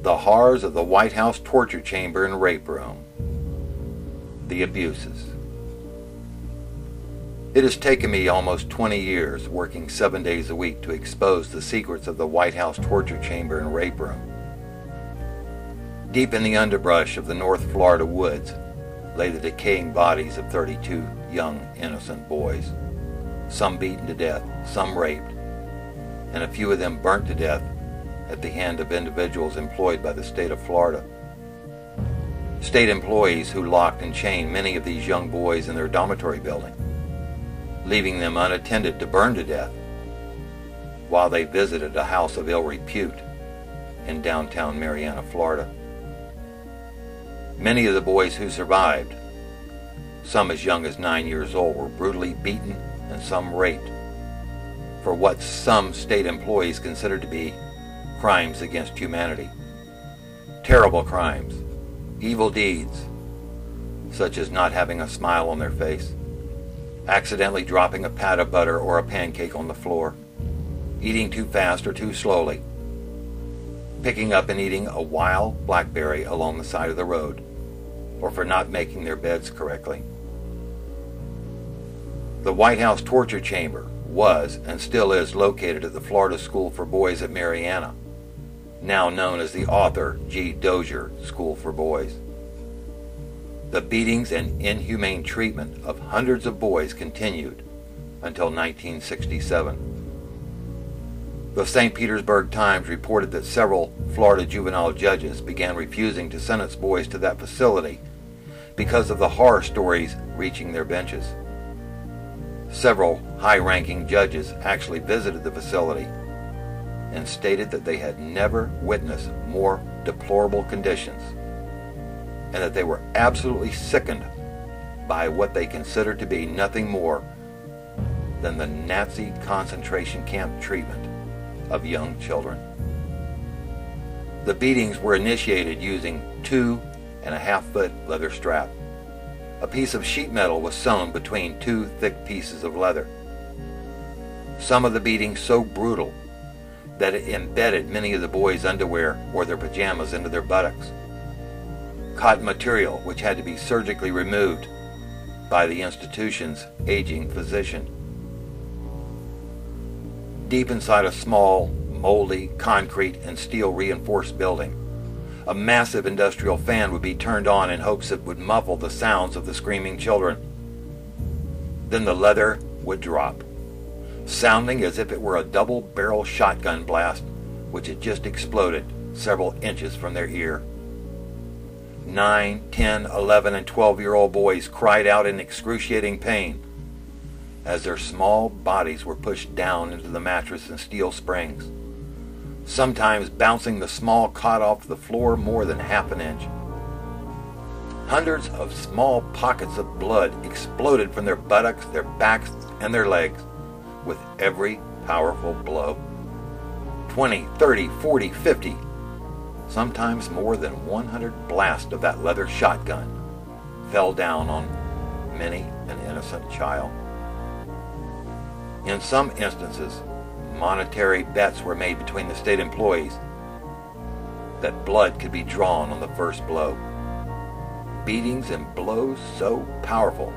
The horrors of the White House torture chamber and rape room. The abuses. It has taken me almost 20 years, working 7 days a week, to expose the secrets of the White House torture chamber and rape room. Deep in the underbrush of the North Florida woods lay the decaying bodies of 32 young, innocent boys, some beaten to death, some raped, and a few of them burnt to death at the hand of individuals employed by the state of Florida. State employees who locked and chained many of these young boys in their dormitory building, leaving them unattended to burn to death while they visited a house of ill repute in downtown Marianna, Florida. Many of the boys who survived, some as young as 9 years old, were brutally beaten and some raped for what some state employees considered to be crimes against humanity. Terrible crimes, evil deeds, such as not having a smile on their face, accidentally dropping a pat of butter or a pancake on the floor, eating too fast or too slowly, picking up and eating a wild blackberry along the side of the road, or for not making their beds correctly. The White House torture chamber was and still is located at the Florida School for Boys at Marianna, now known as the Arthur G. Dozier School for Boys. The beatings and inhumane treatment of hundreds of boys continued until 1967. The St. Petersburg Times reported that several Florida juvenile judges began refusing to sentence boys to that facility because of the horror stories reaching their benches. Several high-ranking judges actually visited the facility and stated that they had never witnessed more deplorable conditions and that they were absolutely sickened by what they considered to be nothing more than the Nazi concentration camp treatment of young children. The beatings were initiated using 2.5-foot leather strap. A piece of sheet metal was sewn between two thick pieces of leather. Some of the beatings so brutal that it embedded many of the boys' underwear or their pajamas into their buttocks. Cotton material which had to be surgically removed by the institution's aging physician. Deep inside a small, moldy, concrete and steel reinforced building, a massive industrial fan would be turned on in hopes it would muffle the sounds of the screaming children. Then the leather would drop, sounding as if it were a double-barrel shotgun blast which had just exploded several inches from their ear. 9, 10, 11, and 12-year-old boys cried out in excruciating pain as their small bodies were pushed down into the mattress and steel springs, sometimes bouncing the small cot off the floor more than half an inch. Hundreds of small pockets of blood exploded from their buttocks, their backs, and their legs with every powerful blow. 20, 30, 40, 50, sometimes more than 100 blasts of that leather shotgun fell down on many an innocent child. In some instances, monetary bets were made between the state employees that blood could be drawn on the first blow. Beatings and blows so powerful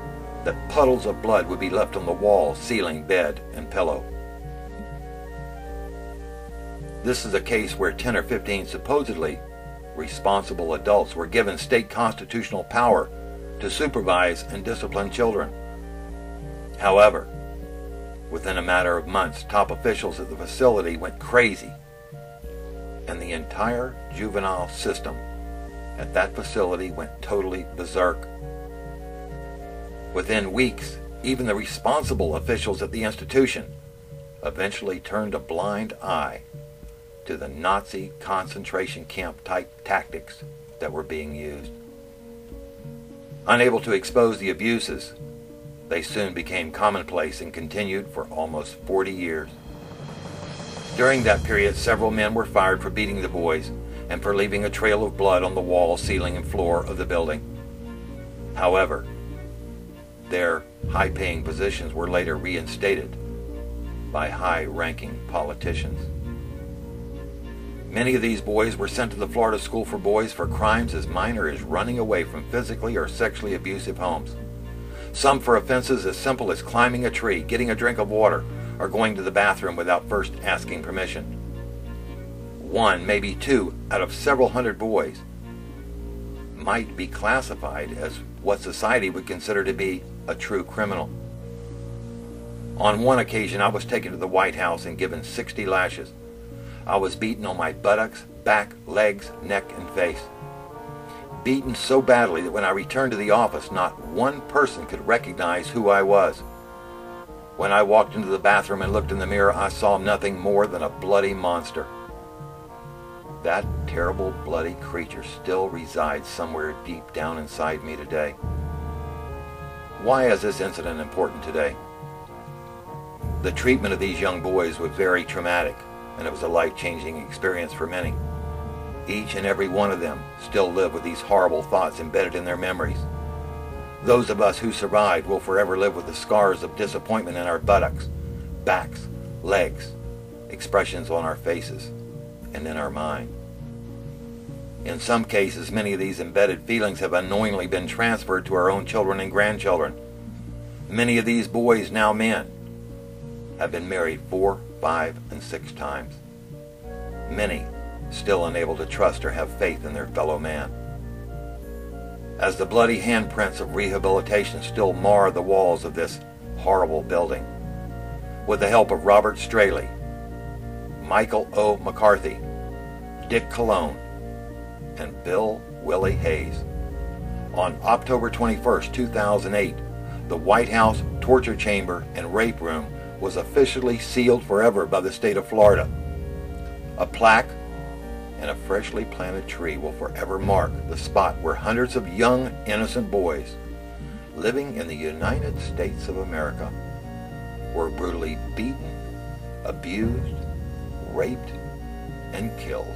that puddles of blood would be left on the wall, ceiling, bed, and pillow. This is a case where 10 or 15 supposedly responsible adults were given state constitutional power to supervise and discipline children. However, within a matter of months, top officials at the facility went crazy, and the entire juvenile system at that facility went totally berserk. Within weeks, even the responsible officials at the institution eventually turned a blind eye to the Nazi concentration camp type tactics that were being used. Unable to expose the abuses, they soon became commonplace and continued for almost 40 years. During that period, several men were fired for beating the boys and for leaving a trail of blood on the wall, ceiling, and floor of the building. However, their high-paying positions were later reinstated by high-ranking politicians. Many of these boys were sent to the Florida School for Boys for crimes as minor as running away from physically or sexually abusive homes. Some for offenses as simple as climbing a tree, getting a drink of water, or going to the bathroom without first asking permission. One, maybe two, out of several hundred boys might be classified as what society would consider to be a true criminal. On one occasion, I was taken to the White House and given 60 lashes. I was beaten on my buttocks, back, legs, neck, and face. Beaten so badly that when I returned to the office, not one person could recognize who I was. When I walked into the bathroom and looked in the mirror, I saw nothing more than a bloody monster. That terrible, bloody creature still resides somewhere deep down inside me today. Why is this incident important today? The treatment of these young boys was very traumatic, and it was a life-changing experience for many. Each and every one of them still live with these horrible thoughts embedded in their memories. Those of us who survived will forever live with the scars of disappointment in our buttocks, backs, legs, expressions on our faces, and in our mind. In some cases, many of these embedded feelings have unknowingly been transferred to our own children and grandchildren. Many of these boys, now men, have been married 4, 5, and 6 times. Many still unable to trust or have faith in their fellow man. As the bloody handprints of rehabilitation still mar the walls of this horrible building, with the help of Robert Straley, Michael O. McCarthy, Dick Cologne, and Bill Willie Hayes, on October 21, 2008, the White House torture chamber and rape room was officially sealed forever by the state of Florida. A plaque and a freshly planted tree will forever mark the spot where hundreds of young, innocent boys living in the United States of America were brutally beaten, abused, raped, and killed.